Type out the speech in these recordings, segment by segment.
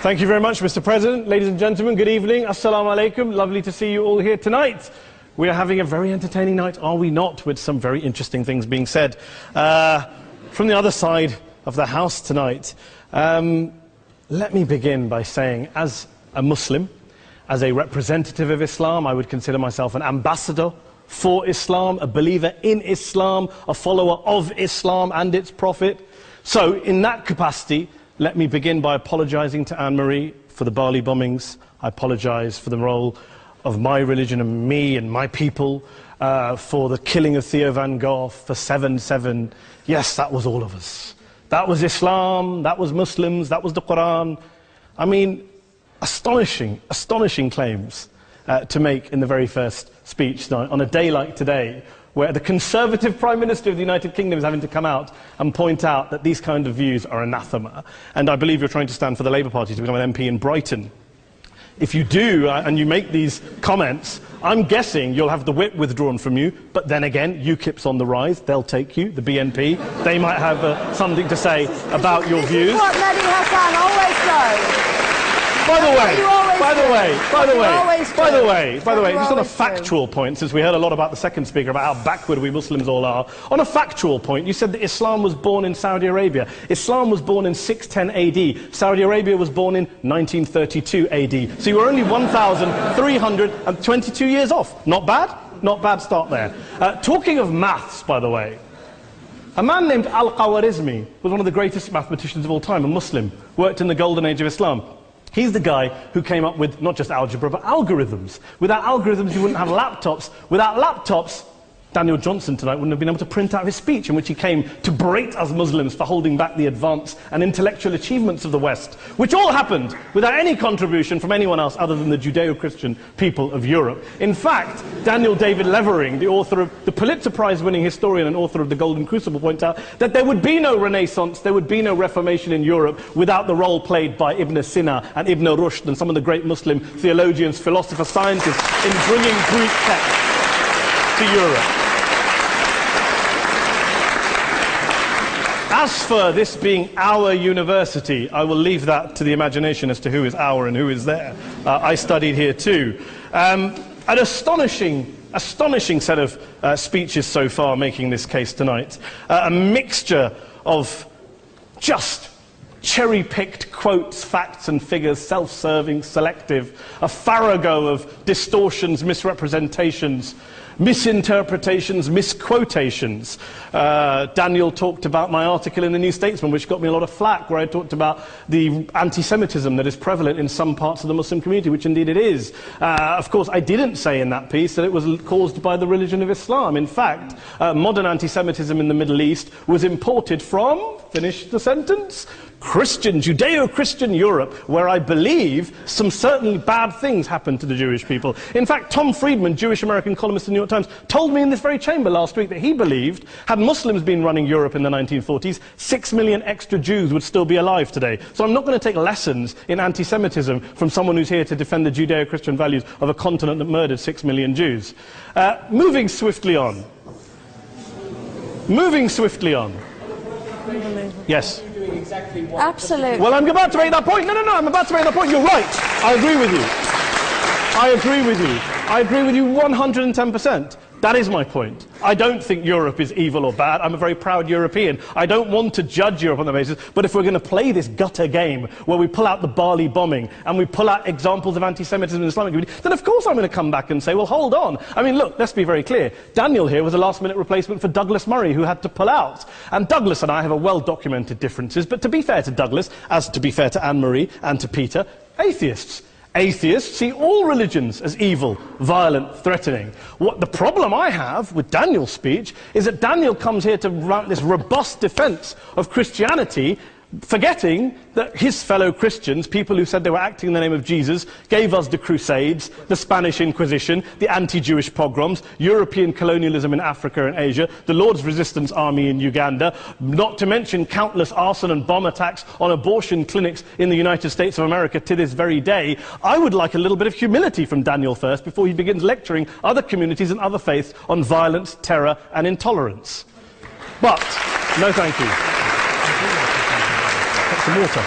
Thank you very much, Mr. President. Ladies and gentlemen, good evening. Assalamu alaikum. Lovely to see you all here tonight. We are having a very entertaining night, are we not, with some very interesting things being said from the other side of the house tonight. Let me begin by saying, as a Muslim, as a representative of Islam, I would consider myself an ambassador for Islam, a believer in Islam, a follower of Islam and its Prophet. So, in that capacity, let me begin by apologizing to Anne-Marie for the Bali bombings. I apologize for the role of my religion and me and my people, for the killing of Theo van Gogh, for 7/7. Yes, that was all of us. That was Islam, that was Muslims, that was the Quran. I mean, astonishing claims to make in the very first speech tonight, on a day like today, where the Conservative Prime Minister of the United Kingdom is having to come out and point out that these kind of views are anathema. And I believe you're trying to stand for the Labour Party to become an MP in Brighton. If you do, and you make these comments, I'm guessing you'll have the whip withdrawn from you, but then again, UKIP's on the rise, they'll take you, the BNP, they might have something to say about your views. This is what Mehdi Hassan always does. By the way, just on a factual point, since we heard a lot about the second speaker, about how backward we Muslims all are, on a factual point, you said that Islam was born in Saudi Arabia. Islam was born in 610 AD. Saudi Arabia was born in 1932 AD. So you were only 1,322 years off. Not bad? Not bad start there. Talking of maths, by the way, a man named Al-Khwarizmi was one of the greatest mathematicians of all time, a Muslim, worked in the golden age of Islam. He's the guy who came up with not just algebra, but algorithms. Without algorithms, you wouldn't have laptops. Without laptops, Daniel Johnson tonight wouldn't have been able to print out his speech in which he came to berate us Muslims for holding back the advance and intellectual achievements of the West, which all happened without any contribution from anyone else other than the Judeo-Christian people of Europe. In fact, Daniel David Levering, the author of the Pulitzer Prize-winning historian and author of The Golden Crucible, points out that there would be no Renaissance, there would be no Reformation in Europe without the role played by Ibn Sina and Ibn Rushd and some of the great Muslim theologians, philosophers, scientists in bringing Greek texts to Europe. As for this being our university, I will leave that to the imagination as to who is our and who is there. I studied here too. An astonishing set of speeches so far making this case tonight. A mixture of just cherry-picked quotes, facts and figures, self-serving, selective, a farrago of distortions, misrepresentations, misinterpretations, misquotations. Daniel talked about my article in the New Statesman, which got me a lot of flack, where I talked about the anti-Semitism that is prevalent in some parts of the Muslim community, which indeed it is. Of course, I didn't say in that piece that it was caused by the religion of Islam. In fact, modern anti-Semitism in the Middle East was imported from, finish the sentence, Christian, Judeo-Christian Europe, where I believe some certainly bad things happened to the Jewish people. In fact, Tom Friedman, Jewish-American columnist in the New York Times, told me in this very chamber last week that he believed, had Muslims been running Europe in the 1940s, 6 million extra Jews would still be alive today. So I'm not going to take lessons in anti-Semitism from someone who's here to defend the Judeo-Christian values of a continent that murdered 6 million Jews. Moving swiftly on. Yes. Absolutely. Well, I'm about to make that point. No, I'm about to make that point. You're right. I agree with you. I agree with you 110%. That is my point. I don't think Europe is evil or bad. I'm a very proud European. I don't want to judge Europe on that basis, but if we're going to play this gutter game where we pull out the Bali bombing and we pull out examples of anti-Semitism in the Islamic community, then of course I'm going to come back and say, well, hold on. I mean, look, let's be very clear. Daniel here was a last-minute replacement for Douglas Murray, who had to pull out. And Douglas and I have a well-documented differences, but to be fair to Douglas, as to be fair to Anne-Marie and to Peter, atheists. Atheists see all religions as evil, violent, threatening. What the problem I have with Daniel's speech is that Daniel comes here to run this robust defense of Christianity, forgetting that his fellow Christians, people who said they were acting in the name of Jesus, gave us the Crusades, the Spanish Inquisition, the anti-Jewish pogroms, European colonialism in Africa and Asia, the Lord's Resistance Army in Uganda, not to mention countless arson and bomb attacks on abortion clinics in the United States of America to this very day. I would like a little bit of humility from Daniel first before he begins lecturing other communities and other faiths on violence, terror and intolerance. But, no thank you. Some water.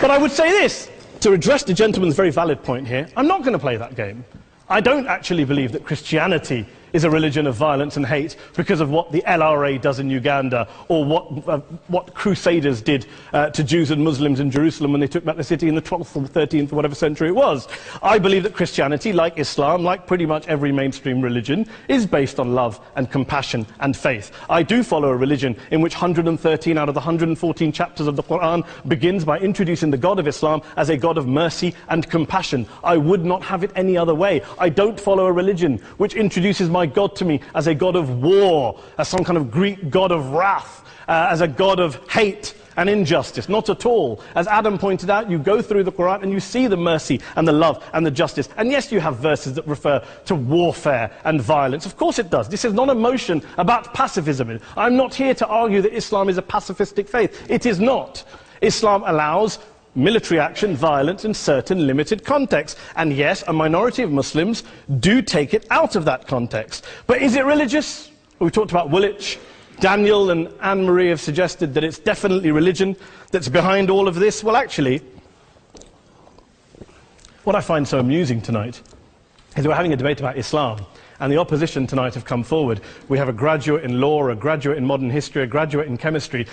But I would say this, to address the gentleman's very valid point here, I'm not going to play that game. I don't actually believe that Christianity is a religion of violence and hate because of what the LRA does in Uganda or what Crusaders did to Jews and Muslims in Jerusalem when they took back the city in the 12th or 13th or whatever century it was. I believe that Christianity, like Islam, like pretty much every mainstream religion, is based on love and compassion and faith. I do follow a religion in which 113 out of the 114 chapters of the Quran begins by introducing the God of Islam as a God of mercy and compassion. I would not have it any other way. I don't follow a religion which introduces my God to me as a God of war, as some kind of Greek God of wrath, as a God of hate and injustice. Not at all. As Adam pointed out, you go through the Quran and you see the mercy and the love and the justice. And yes, you have verses that refer to warfare and violence. Of course it does. This is not a motion about pacifism. I'm not here to argue that Islam is a pacifistic faith. It is not. Islam allows military action, violence in certain limited contexts. And yes, a minority of Muslims do take it out of that context. But is it religious? We talked about Woolwich. Daniel and Anne-Marie have suggested that it's definitely religion that's behind all of this. Well, actually, what I find so amusing tonight is we're having a debate about Islam. And the opposition tonight have come forward. We have a graduate in law, a graduate in modern history, a graduate in chemistry.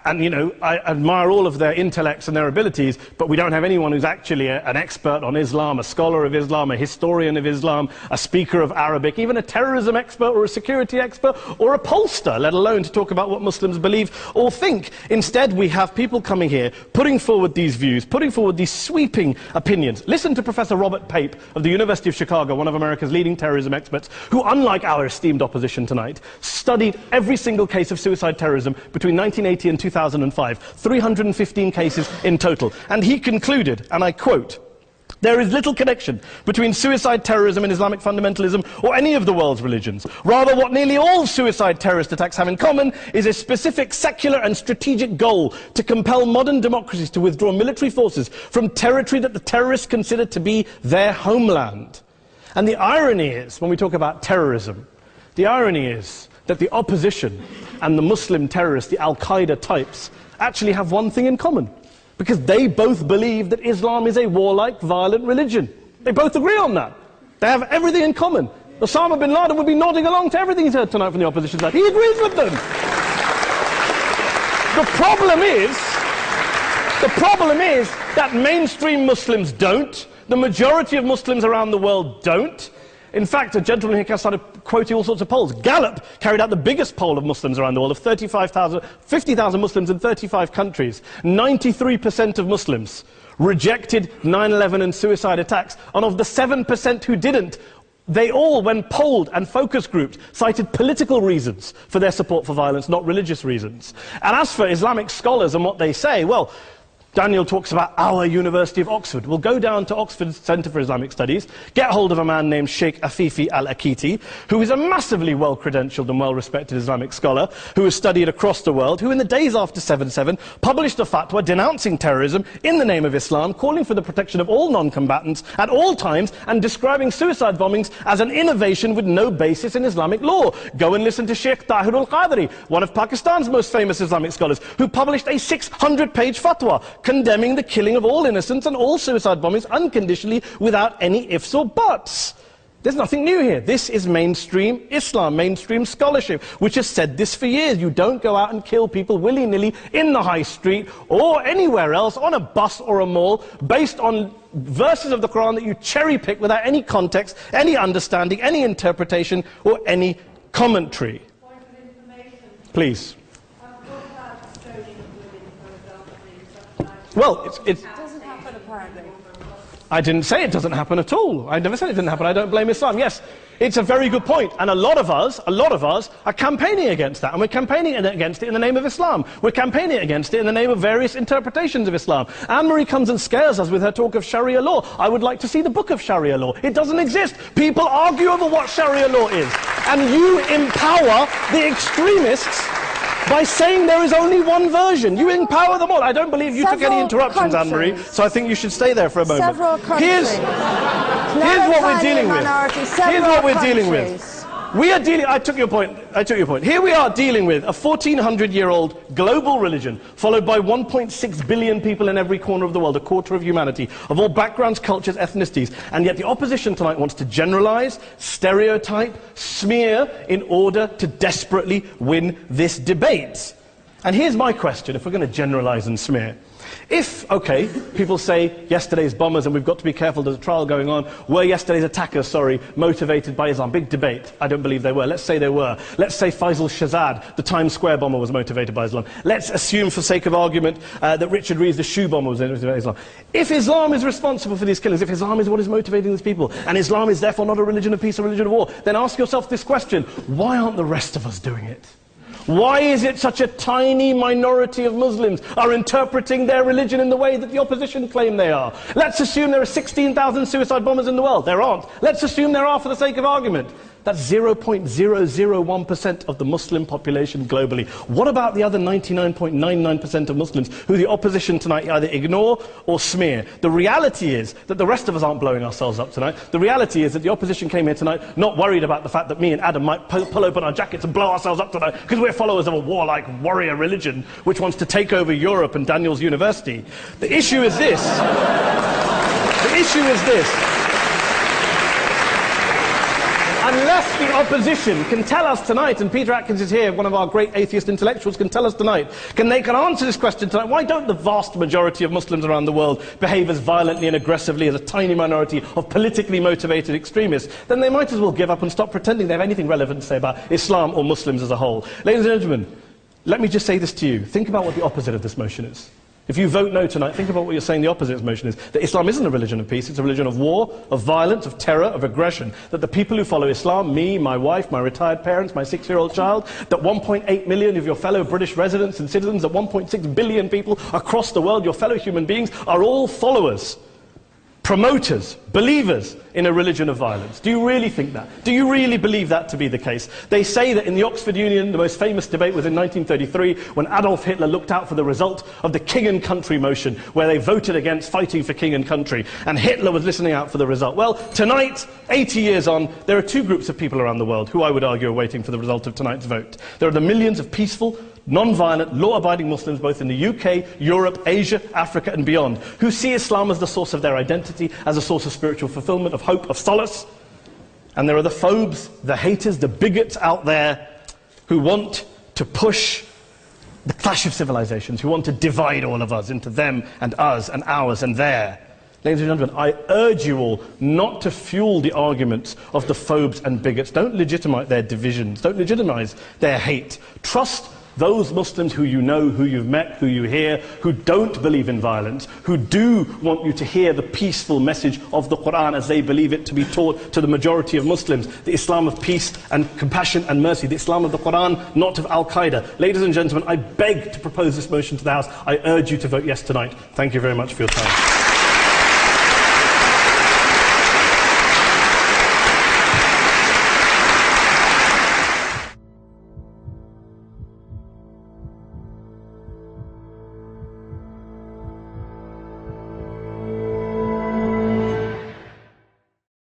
And, you know, I admire all of their intellects and their abilities, but we don't have anyone who's actually an expert on Islam, a scholar of Islam, a historian of Islam, a speaker of Arabic, even a terrorism expert or a security expert or a pollster, let alone to talk about what Muslims believe or think. Instead, we have people coming here, putting forward these views, putting forward these sweeping opinions. Listen to Professor Robert Pape of the University of Chicago, one of America's leading terrorism experts, who, unlike our esteemed opposition tonight, studied every single case of suicide terrorism between 1980 and 2005, 315 cases in total. And he concluded, and I quote, "There is little connection between suicide terrorism and Islamic fundamentalism or any of the world's religions. Rather, what nearly all suicide terrorist attacks have in common is a specific secular and strategic goal to compel modern democracies to withdraw military forces from territory that the terrorists consider to be their homeland." And the irony is, when we talk about terrorism, the irony is that the opposition and the Muslim terrorists, the Al-Qaeda types, actually have one thing in common. Because they both believe that Islam is a warlike, violent religion. They both agree on that. They have everything in common. Osama bin Laden would be nodding along to everything he's heard tonight from the opposition side. He agrees with them. The problem is that mainstream Muslims don't. The majority of Muslims around the world don't. In fact, a gentleman here started quoting all sorts of polls. Gallup carried out the biggest poll of Muslims around the world, of 50,000 Muslims in 35 countries. 93% of Muslims rejected 9/11 and suicide attacks. And of the 7% who didn't, they all, when polled and focus grouped, cited political reasons for their support for violence, not religious reasons. And as for Islamic scholars and what they say, well, Daniel talks about our University of Oxford. We'll go down to Oxford Centre for Islamic Studies, get hold of a man named Sheikh Afifi al-Akiti, who is a massively well-credentialed and well-respected Islamic scholar, who has studied across the world, who in the days after 7/7 published a fatwa denouncing terrorism in the name of Islam, calling for the protection of all non-combatants at all times, and describing suicide bombings as an innovation with no basis in Islamic law. Go and listen to Sheikh Tahir al-Qadri, one of Pakistan's most famous Islamic scholars, who published a 600-page fatwa condemning the killing of all innocents and all suicide bombings unconditionally without any ifs or buts. There's nothing new here. This is mainstream Islam, mainstream scholarship, which has said this for years. You don't go out and kill people willy-nilly in the high street or anywhere else, on a bus or a mall, based on verses of the Quran that you cherry-pick without any context, any understanding, any interpretation, or any commentary. Point of information. Please. Well, it doesn't happen apparently. I didn't say it doesn't happen at all. I never said it didn't happen. I don't blame Islam. Yes, it's a very good point. And a lot of us are campaigning against that. And we're campaigning against it in the name of Islam. We're campaigning against it in the name of various interpretations of Islam. Anne-Marie comes and scares us with her talk of Sharia law. I would like to see the book of Sharia law. It doesn't exist. People argue over what Sharia law is. And you empower the extremists by saying there is only one version. You empower them all. I don't believe you took any interruptions, Anne-Marie, so I think you should stay there for a moment. Several countries. Here's what we're dealing with. Here's what we're dealing with. We are dealing, I took your point. Here we are dealing with a 1400-year-old global religion, followed by 1.6 billion people in every corner of the world, a quarter of humanity, of all backgrounds, cultures, ethnicities, and yet the opposition tonight wants to generalize, stereotype, smear, in order to desperately win this debate. And here's my question, if we're going to generalize and smear. If, okay, people say yesterday's bombers, and we've got to be careful, there's a trial going on, were yesterday's attackers, motivated by Islam? Big debate. I don't believe they were. Let's say they were. Let's say Faisal Shahzad, the Times Square bomber, was motivated by Islam. Let's assume, for sake of argument, that Richard Reeves, the shoe bomber, was motivated by Islam. If Islam is responsible for these killings, if Islam is what is motivating these people, and Islam is therefore not a religion of peace, a religion of war, then ask yourself this question: why aren't the rest of us doing it? Why is it such a tiny minority of Muslims are interpreting their religion in the way that the opposition claim they are? Let's assume there are 16,000 suicide bombers in the world. There aren't. Let's assume there are for the sake of argument. That's 0.001% of the Muslim population globally. What about the other 99.99% of Muslims who the opposition tonight either ignore or smear? The reality is that the rest of us aren't blowing ourselves up tonight. The reality is that the opposition came here tonight not worried about the fact that me and Adam might pull open our jackets and blow ourselves up tonight because we're followers of a warlike warrior religion which wants to take over Europe and Daniel's university. The issue is this. The issue is this. Unless the opposition can tell us tonight, and Peter Atkins is here, one of our great atheist intellectuals, can tell us tonight, can answer this question tonight: why don't the vast majority of Muslims around the world behave as violently and aggressively as a tiny minority of politically motivated extremists? Then they might as well give up and stop pretending they have anything relevant to say about Islam or Muslims as a whole. Ladies and gentlemen, let me just say this to you. Think about what the opposite of this motion is. If you vote no tonight, think about what you're saying the opposite of this motion is. That Islam isn't a religion of peace, it's a religion of war, of violence, of terror, of aggression. That the people who follow Islam, me, my wife, my retired parents, my 6-year-old child, that 1.8 million of your fellow British residents and citizens, that 1.6 billion people across the world, your fellow human beings, are all followers, promoters, believers in a religion of violence. Do you really think that? Do you really believe that to be the case? They say that in the Oxford Union, the most famous debate was in 1933, when Adolf Hitler looked out for the result of the King and Country motion, where they voted against fighting for King and Country, and Hitler was listening out for the result. Well, tonight, 80 years on, there are two groups of people around the world who I would argue are waiting for the result of tonight's vote. There are the millions of peaceful, non-violent, law-abiding Muslims both in the UK, Europe, Asia, Africa and beyond, who see Islam as the source of their identity, as a source of spiritual fulfillment, of hope, of solace. And there are the phobes, the haters, the bigots out there who want to push the clash of civilizations, who want to divide all of us into them and us and ours and their. Ladies and gentlemen, I urge you all not to fuel the arguments of the phobes and bigots. Don't legitimize their divisions. Don't legitimize their hate. Trust those Muslims who you know, who you've met, who you hear, who don't believe in violence, who do want you to hear the peaceful message of the Quran as they believe it to be taught to the majority of Muslims, the Islam of peace and compassion and mercy, the Islam of the Quran, not of Al-Qaeda. Ladies and gentlemen, I beg to propose this motion to the House. I urge you to vote yes tonight. Thank you very much for your time.